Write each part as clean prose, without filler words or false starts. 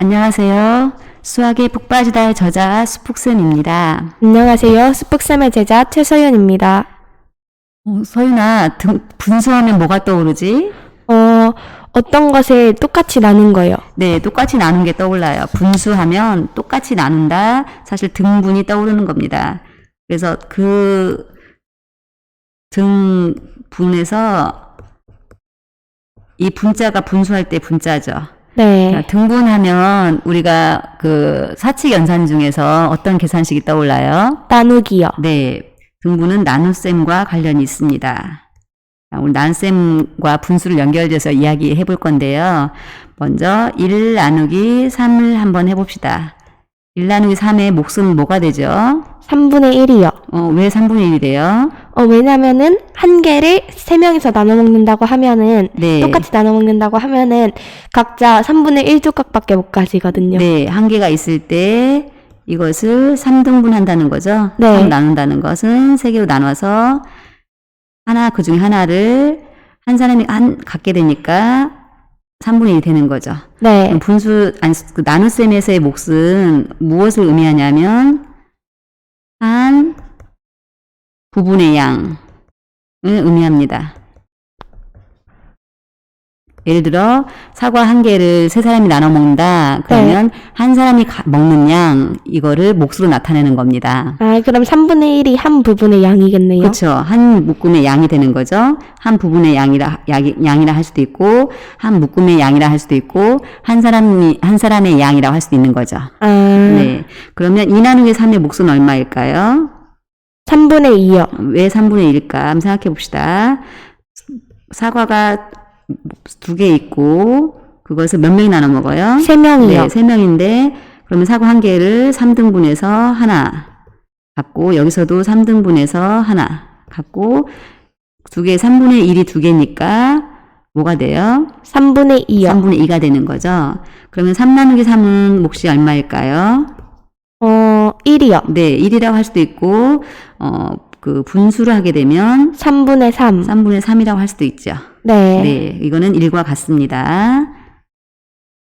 안녕하세요. 수학에 푹 빠지다의 저자 수푹쌤입니다. 안녕하세요. 수북쌤의 제자 최서연입니다. 서윤아, 분수하면 뭐가 떠오르지? 어떤 것을 똑같이 나눈 거요. 네, 똑같이 나눈 게 떠올라요. 분수하면 똑같이 나눈다. 사실 등분이 떠오르는 겁니다. 그래서 그 등분에서 이 분자가 분수할 때 분자죠. 네. 등분하면 우리가 그 사칙 연산 중에서 어떤 계산식이 떠올라요? 나누기요. 네, 등분은 나눗셈과 관련이 있습니다. 오늘 나눗셈과 분수를 연결해서 이야기해 볼 건데요. 먼저 1 나누기 3을 한번 해봅시다. 1 나누기 3의 몫은 뭐가 되죠? 3분의 1이요. 왜 3분의 1이 돼요? 왜냐면은 한 개를 3명이서 나눠 먹는다고 하면은 네. 똑같이 나눠 먹는다고 하면은 각자 3분의 1 조각밖에 못 가지거든요. 네, 한 개가 있을 때 이것을 3등분 한다는 거죠. 네. 3 나눈다는 것은 3개로 나눠서 그 중에 하나를 한 사람이 갖게 되니까 3분의 1이 되는 거죠. 네. 그 나눗셈에서의 몫은 무엇을 의미하냐면 한 부분의 양을 의미합니다. 예를 들어 사과 한 개를 세 사람이 나눠 먹는다. 그러면 한 사람이 먹는 양 이거를 몫으로 나타내는 겁니다. 그럼 3분의 1이 한 부분의 양이겠네요. 그렇죠. 한 묶음의 양이 되는 거죠. 한 부분의 양이라 할 수도 있고 한 묶음의 양이라 할 수도 있고 한 사람의 양이라고 할 수도 있는 거죠. 네. 그러면 2 나누기 3의 몫은 얼마일까요? 3분의 2요. 왜 3분의 1일까? 한번 생각해 봅시다. 사과가 2개 있고 그것을 몇 명이 나눠 먹어요? 3명이요. 네, 3명인데 그러면 사과 한 개를 3등분해서 하나 갖고 여기서도 3등분해서 하나 갖고 3분의 1이 2개니까 뭐가 돼요? 3분의 2요. 3분의 2가 되는 거죠. 그러면 3 나누기 3은 몫이 얼마일까요? 1이요. 네, 1이라고 할 수도 있고 그 분수를 하게 되면 3분의 3. 3분의 3이라고 할 수도 있죠. 네. 네, 이거는 1과 같습니다.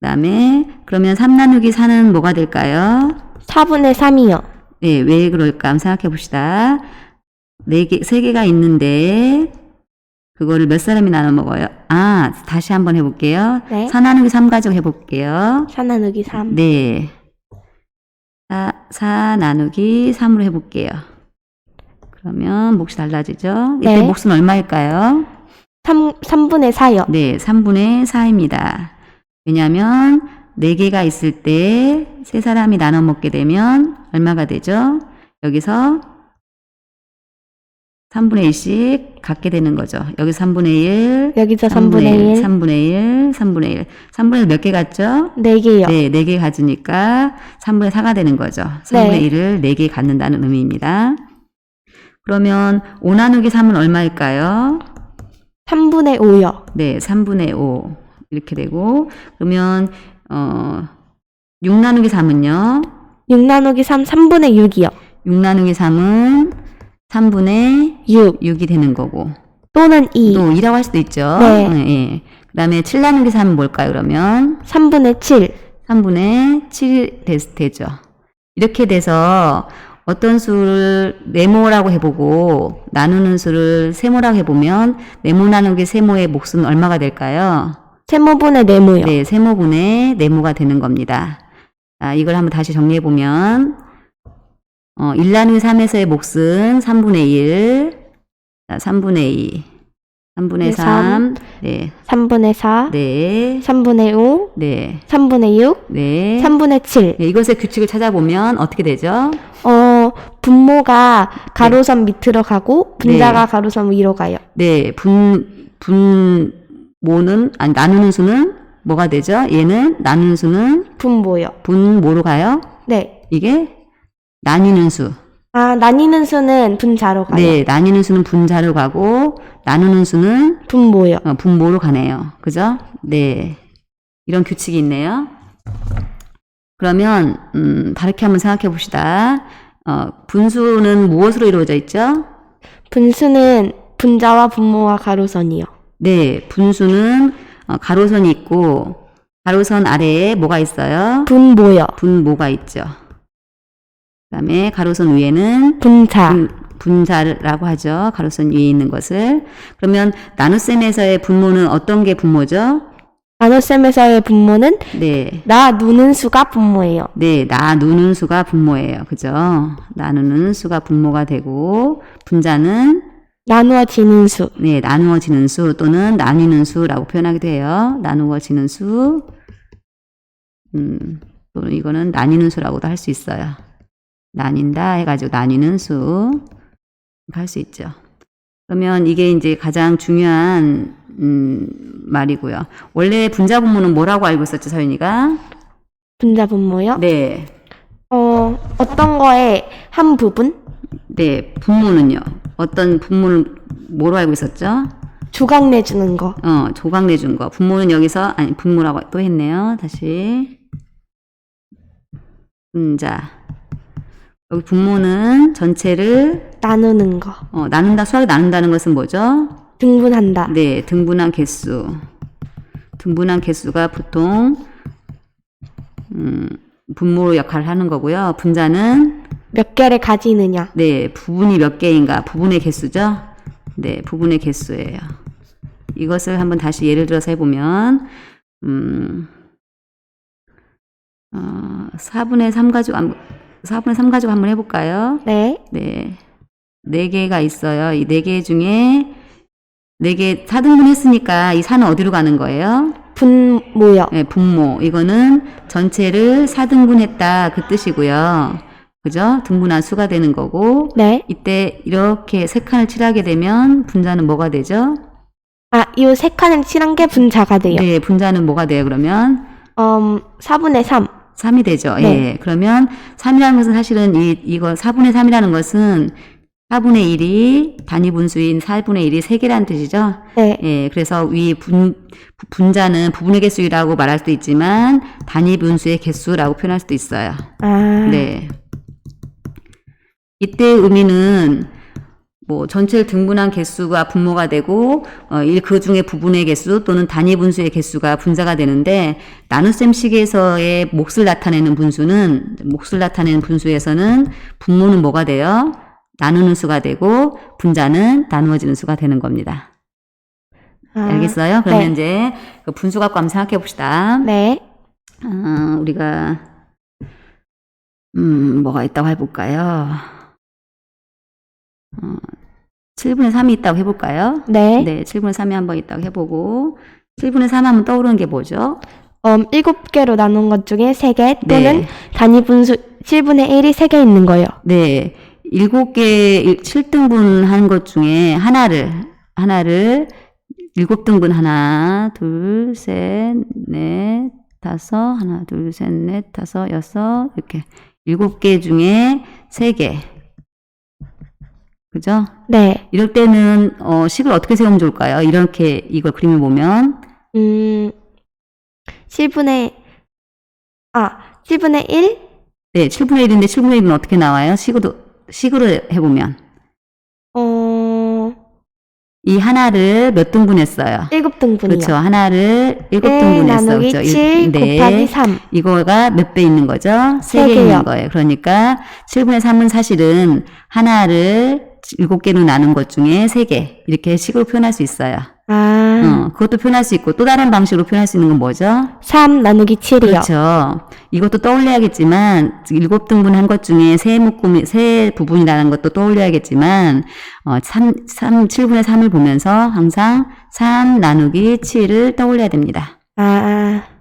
그 다음에 그러면 3 나누기 4는 뭐가 될까요? 4분의 3이요. 네, 왜 그럴까 한번 생각해 봅시다. 3개가 있는데 그거를 몇 사람이 나눠 먹어요? 다시 한번 해볼게요. 네. 4 나누기 3 가지고 해볼게요. 4 나누기 3. 네. 4 나누기 3으로 해볼게요. 그러면 몫이 달라지죠? 이때 네. 몫은 얼마일까요? 3분의 4요. 네, 3분의 4입니다. 왜냐하면 4개가 있을 때 3사람이 나눠 먹게 되면 얼마가 되죠? 여기서 3분의 1씩 갖게 되는 거죠. 여기서 3분의 1, 여기서 3분의 1. 3분의 1, 3분의 1. 3분의 1 몇 개 갖죠? 4개요. 네, 4개 가지니까 3분의 4가 되는 거죠. 3분의 1을 4개 갖는다는 의미입니다. 그러면 5 나누기 3은 얼마일까요? 3분의 5요. 네, 3분의 5 이렇게 되고 그러면 6 나누기 3은요? 6 나누기 3, 3분의 6이요. 6 나누기 3은 3분의 6. 6이 되는 거고 또는 2. 또 2라고 할 수도 있죠. 네. 예. 그 다음에 7 나누기 3은 뭘까요 그러면? 3분의 7. 3분의 7이 되죠. 이렇게 돼서 어떤 수를 네모라고 해보고 나누는 수를 세모라고 해보면 네모 나누기 세모의 몫은 얼마가 될까요? 세모분의 네모요. 네, 세모분의 네모가 되는 겁니다. 이걸 한번 다시 정리해보면 1 나누기 3에서의 몫은 3분의 1, 3분의 2, 3분의 3, 네, 3분의 4. 네, 3분의 5. 네, 3분의 6. 네. 3분의 7. 네, 이것의 규칙을 찾아보면 어떻게 되죠? 분모가 가로선 밑으로 가고 분자가 가로선 위로 가요. 네, 나누는 수는 뭐가 되죠? 얘는 나누는 수는 분모요. 분모로 가요? 네. 이게 나뉘는 수. 나뉘는 수는 분자로 가요. 네, 나뉘는 수는 분자로 가고 나누는 수는 분모요. 분모로 가네요. 그죠? 네. 이런 규칙이 있네요. 그러면 다르게 한번 생각해 봅시다. 분수는 무엇으로 이루어져 있죠? 분수는 분자와 분모와 가로선이요. 네, 분수는 가로선이 있고 가로선 아래에 뭐가 있어요? 분모요. 분모가 있죠. 그 다음에 가로선 위에는 분자. 분자라고 하죠. 가로선 위에 있는 것을. 그러면 나눗셈에서의 분모는 어떤 게 분모죠? 나눗셈에서의 분모는 네. 나누는 수가 분모예요. 네, 나누는 수가 분모예요. 그죠? 나누는 수가 분모가 되고, 분자는 나누어지는 수. 네, 나누어지는 수 또는 나뉘는 수라고 표현하기도 해요. 나누어지는 수, 또는 이거는 나뉘는 수라고도 할 수 있어요. 나뉜다 해가지고 나뉘는 수 할 수 있죠. 그러면 이게 이제 가장 중요한 말이고요. 원래 분자 분모는 뭐라고 알고 있었죠, 서윤이가? 분자 분모요? 네, 어떤 거에 한 부분? 네, 분모는요. 어떤 분모를 뭐로 알고 있었죠? 조각 내주는 거. 조각 내준 거. 분모는 여기서, 아니, 분모라고 또 했네요. 다시. 분자. 여기 분모는 전체를, 나누는 거. 나눈다, 수학이 나눈다는 것은 뭐죠? 등분한다. 네, 등분한 개수. 등분한 개수가 보통, 분모 역할을 하는 거고요. 분자는, 몇 개를 가지느냐. 네, 부분이 몇 개인가? 부분의 개수죠? 네, 부분의 개수예요. 이것을 한번 다시 예를 들어서 해보면, 4분의 3 가지고, 4분의 3 가지고 한번 해볼까요? 네. 네. 4개가 있어요. 이 4개 중에, 4개 4등분 했으니까 이 4는 어디로 가는 거예요? 분모요. 네, 분모. 이거는 전체를 4등분 했다. 그 뜻이고요. 그죠? 등분한 수가 되는 거고. 네. 이때 이렇게 3칸을 칠하게 되면 분자는 뭐가 되죠? 이 3칸을 칠한 게 분자가 돼요. 네, 분자는 뭐가 돼요, 그러면? 4분의 3. 3이 되죠. 네. 예. 그러면 3이라는 것은 사실은 이거 4분의 3이라는 것은 4분의 1이 단위 분수인 4분의 1이 3개라는 뜻이죠. 네. 예. 그래서 분자는 부분의 개수라고 말할 수도 있지만 단위 분수의 개수라고 표현할 수도 있어요. 네. 이때 의미는 뭐 전체를 등분한 개수가 분모가 되고 그 중에 부분의 개수 또는 단위 분수의 개수가 분자가 되는데 나눗셈식에서의 몫을 나타내는 분수에서는 분모는 뭐가 돼요? 나누는 수가 되고 분자는 나누어지는 수가 되는 겁니다. 알겠어요? 그러면 네. 이제 그 분수 갖고 한번 생각해 봅시다. 네. 우리가 뭐가 있다고 해볼까요? 7분의 3이 있다고 해볼까요? 네. 네, 7분의 3이 한번 있다고 해보고 7분의 3 하면 떠오르는 게 뭐죠? 7개로 나눈 것 중에 3개 또는 네. 단위 분수 7분의 1이 3개 있는 거예요. 네, 7개 7등분 한 것 중에 하나를 7등분 하나, 둘, 셋, 넷, 다섯, 하나, 둘, 셋, 넷, 다섯, 여섯 이렇게 7개 중에 3개. 그죠? 네. 이럴 때는 식을 어떻게 세우면 좋을까요? 이렇게 이걸 그림을 보면 7분의 1? 네, 7분의 1인데 7분의 1은 어떻게 나와요? 식으로 해보면 이 하나를 몇 등분했어요? 7등분이요. 그렇죠. 하나를 7등분했어. 1 나누기 그렇죠. 7 곱하기 3. 이거가 몇 배 있는 거죠? 3개 세 개요. 있는 거예요. 그러니까 7분의 3은 사실은 하나를 7개로 나눈 것 중에 3개. 이렇게 식으로 표현할 수 있어요. 그것도 표현할 수 있고 또 다른 방식으로 표현할 수 있는 건 뭐죠? 3 나누기 7이요. 그렇죠. 이것도 떠올려야겠지만 7등분 한 것 중에 세 부분이라는 것도 떠올려야겠지만 7분의 3을 보면서 항상 3 나누기 7을 떠올려야 됩니다.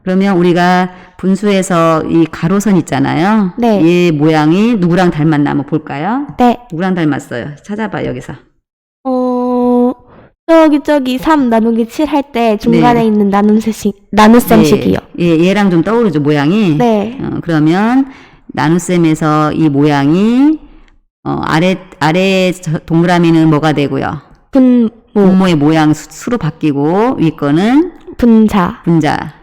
그러면 우리가 분수에서 이 가로선 있잖아요. 네. 얘 모양이 누구랑 닮았나 한번 볼까요? 네. 누구랑 닮았어요? 찾아봐 여기서. 저기 3 나누기 7 할 때 중간에 네. 있는 나눗셈식이요. 얘랑 좀 떠오르죠 모양이. 네. 그러면 나눗셈에서 이 모양이 아래 동그라미는 뭐가 되고요? 분모의 모양 수로 바뀌고 위 거는 분자가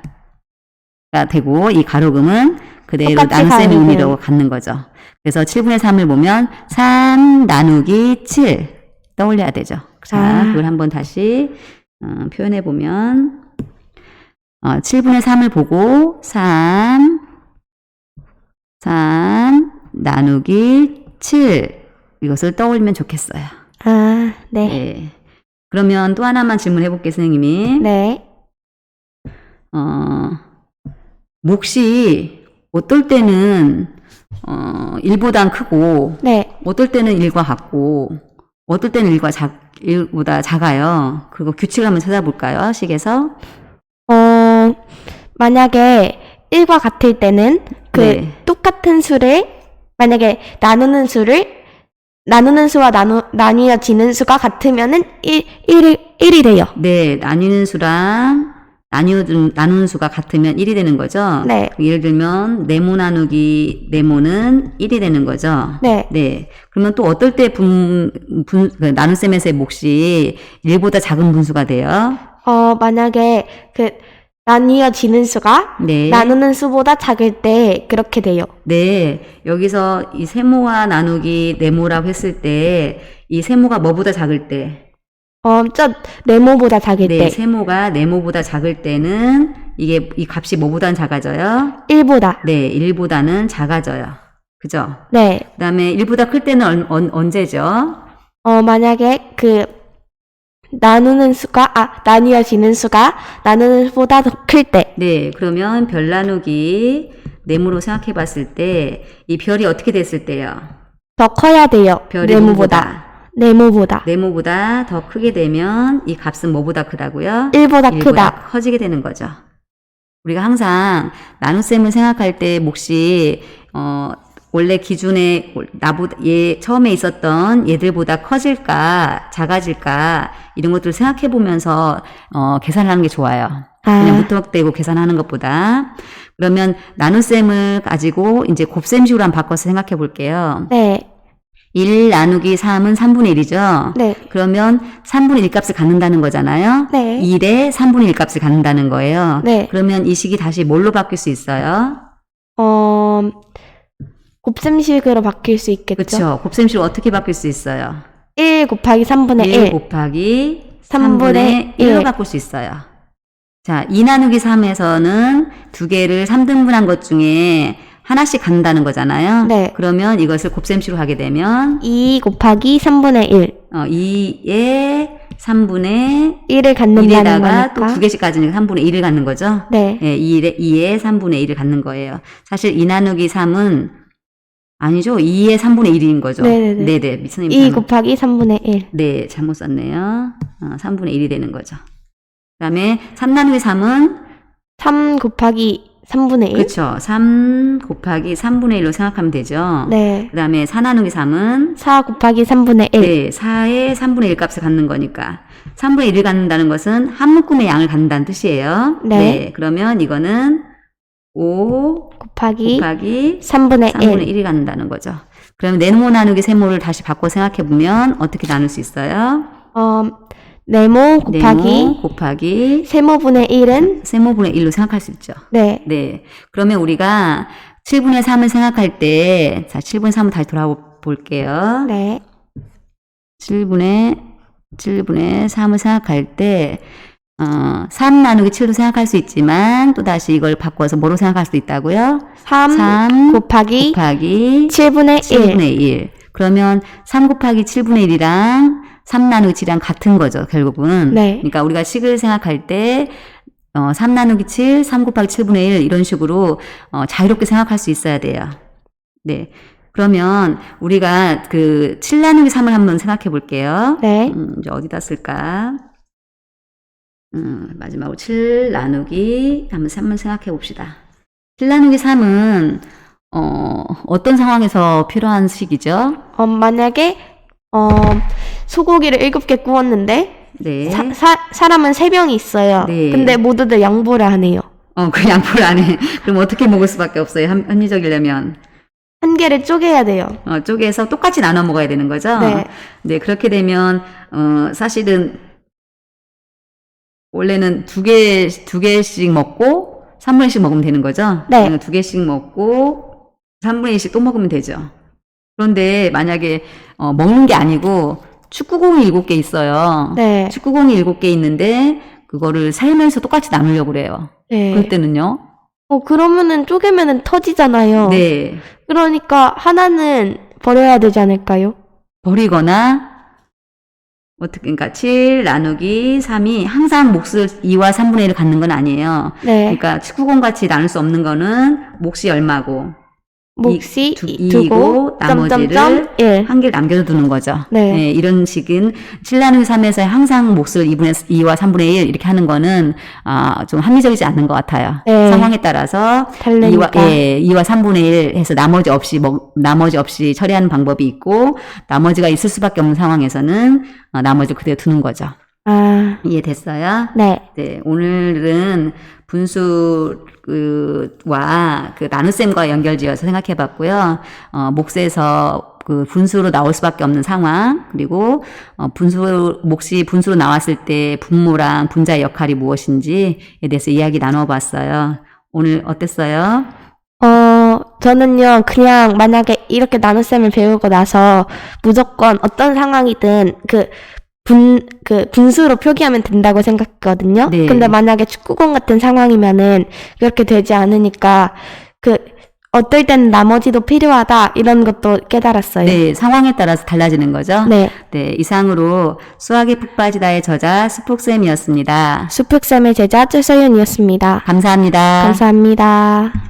되고 이 가로금은 그대로 똑같이 나눗셈의 가로금. 의미로 갖는 거죠. 그래서 7분의 3을 보면 3 나누기 7 떠올려야 되죠. 자, 그걸 한번 다시 표현해 보면 7분의 3을 보고 3 나누기 7 이것을 떠올리면 좋겠어요. 아, 네. 네. 그러면 또 하나만 질문해 볼게요, 선생님이. 네. 몫이 어떨 때는 1보단 크고 네. 어떨 때는 1과 같고 어떨 때는 1보다 작아요. 그거 규칙을 한번 찾아볼까요? 식에서. 만약에 1과 같을 때는 그 네. 똑같은 수를 만약에 나누는 수와 나뉘어지는 수가 같으면은 1이 돼요. 네, 나뉘는 수랑 나누는 수가 같으면 1이 되는 거죠. 네. 예를 들면 네모 나누기 네모는 1이 되는 거죠. 네. 네. 그러면 또 어떨 때 그 나눗셈에서의 몫이 1보다 작은 분수가 돼요? 만약에 그 나뉘어지는 수가 네. 나누는 수보다 작을 때 그렇게 돼요. 네. 여기서 이 세모와 나누기 네모라고 했을 때 이 세모가 뭐보다 작을 때? 네모보다 작을 네. 때. 세모가 네모보다 작을 때는 이 값이 뭐보다는 작아져요? 1보다. 네. 1보다는 작아져요. 그죠? 네. 그 다음에 1보다 클 때는 언제죠? 만약에 그 나뉘어지는 수가 나누는 수보다 더 클 때. 네. 그러면 별 나누기 네모로 생각해 봤을 때 이 별이 어떻게 됐을 때요? 더 커야 돼요. 별이 네모보다. 네모보다 더 크게 되면 이 값은 뭐보다 크다고요? 1보다 1보다 크다. 커지게 되는 거죠. 우리가 항상 나눗셈을 생각할 때 몫이 원래 기준에 처음에 있었던 얘들보다 커질까 작아질까 이런 것들을 생각해 보면서 계산을 하는 게 좋아요. 그냥 무턱대고 계산하는 것보다. 그러면 나눗셈을 가지고 이제 곱셈식으로 한번 바꿔서 생각해 볼게요. 네. 1 나누기 3은 3분의 1이죠? 네. 그러면 3분의 1 값을 갖는다는 거잖아요? 네. 1에 3분의 1 값을 갖는다는 거예요. 네. 그러면 이 식이 다시 뭘로 바뀔 수 있어요? 곱셈식으로 바뀔 수 있겠죠? 그렇죠. 곱셈식으로 어떻게 바뀔 수 있어요? 1 곱하기 3분의 1. 1 곱하기 3분의 1로 1. 바꿀 수 있어요. 자, 2 나누기 3에서는 두 개를 3등분한 것 중에 하나씩 갖는다는 거잖아요. 네. 그러면 이것을 곱셈식으로 하게 되면 2 곱하기 3분의 1. 2에 3분의 1을 갖는다는 1에다가 또 거니까. 두 개씩 가지니까 3분의 1을 갖는 거죠. 네. 예, 2에 3분의 1을 갖는 거예요. 사실 2 나누기 3은 아니죠. 2에 3분의 1인 거죠. 네네네. 네네. 미선님 2 곱하기 3분의 1. 네, 잘못 썼네요. 3분의 1이 되는 거죠. 그 다음에 3 나누기 3은 3 곱하기 3분의 1. 그렇죠. 3 곱하기 3분의 1로 생각하면 되죠. 네. 그 다음에 4 나누기 3은 4 곱하기 3분의 1. 네, 4에 3분의 1 값을 갖는 거니까 3분의 1을 갖는다는 것은 한 묶음의 양을 갖는다는 뜻이에요. 네. 그러면 이거는 5 곱하기 3분의 3분의 1. 1이 갖는다는 거죠. 그러면 네모 나누기 세모를 다시 바꿔 생각해 보면 어떻게 나눌 수 있어요? 네모 곱하기 네모 곱하기 세모분의 1은 세모분의 1로 생각할 수 있죠. 네. 네. 그러면 우리가 7분의 3을 생각할 때, 자, 7분의 3을 다시 돌아볼게요. 네. 7분의 3을 생각할 때, 3 나누기 7로 생각할 수 있지만, 또 다시 이걸 바꿔서 뭐로 생각할 수도 있다고요? 3 곱하기 7분의 1. 그러면 3 곱하기 7분의 1이랑 3 나누기 7이랑 같은 거죠, 결국은. 네. 그러니까 우리가 식을 생각할 때, 3 나누기 7, 3 곱하기 7분의 1, 이런 식으로, 자유롭게 생각할 수 있어야 돼요. 네. 그러면 우리가 7 나누기 3을 한번 생각해 볼게요. 네. 이제 어디다 쓸까? 마지막으로 7 나누기 한번 생각해 봅시다. 7 나누기 3은, 어떤 상황에서 필요한 식이죠? 만약에 소고기를 7개 구웠는데 네. 사람은 3명이 있어요. 네. 근데 모두들 양보를 하네요. 그 양보를 안 해. 그럼 어떻게 먹을 수밖에 없어요, 합리적이려면. 한 개를 쪼개야 돼요. 쪼개서 똑같이 나눠 먹어야 되는 거죠? 네. 네, 그렇게 되면, 사실은, 원래는 두 개씩 먹고, 3분의 1씩 먹으면 되는 거죠? 네. 2개씩 먹고, 3분의 1씩 또 먹으면 되죠. 그런데 만약에, 먹는 게 아니고, 축구공이 7개 있어요. 네. 축구공이 7개 있는데, 그거를 세면서 똑같이 나누려고 그래요. 네. 그럴 때는요. 그러면은 쪼개면은 터지잖아요. 네. 그러니까 하나는 버려야 되지 않을까요? 버리거나 어떻게 그러니까 7 나누기 3이 항상 몫을 2와 3분의 1을 갖는 건 아니에요. 네. 그러니까 축구공 같이 나눌 수 없는 거는 몫이 얼마고 몫이 이고 나머지를 1. 한 개를 남겨두는 거죠. 네. 이런 식인 7 나누기 3에서 항상 몫을 2와 3분의 1 이렇게 하는 거는 좀 합리적이지 않는 것 같아요. 네. 상황에 따라서 다르니까. 2와 3분의 1 해서 나머지 없이 처리하는 방법이 있고 나머지가 있을 수밖에 없는 상황에서는 나머지 그대로 두는 거죠. 이해됐어요? 네. 네, 오늘은 분수와 그 나눗셈과 연결지어서 생각해 봤고요. 몫에서 그 분수로 나올 수밖에 없는 상황, 그리고 몫이 분수로 나왔을 때 분모랑 분자의 역할이 무엇인지에 대해서 이야기 나눠 봤어요. 오늘 어땠어요? 저는요, 그냥 만약에 이렇게 나눗셈을 배우고 나서 무조건 어떤 상황이든 분수로 표기하면 된다고 생각했거든요. 네. 근데 만약에 축구공 같은 상황이면은 그렇게 되지 않으니까 어떨 때는 나머지도 필요하다 이런 것도 깨달았어요. 네, 상황에 따라서 달라지는 거죠. 네. 네, 이상으로 수학에 푹 빠지다의 저자 수폭쌤이었습니다. 수푹쌤의 제자 최서윤이었습니다. 감사합니다. 감사합니다.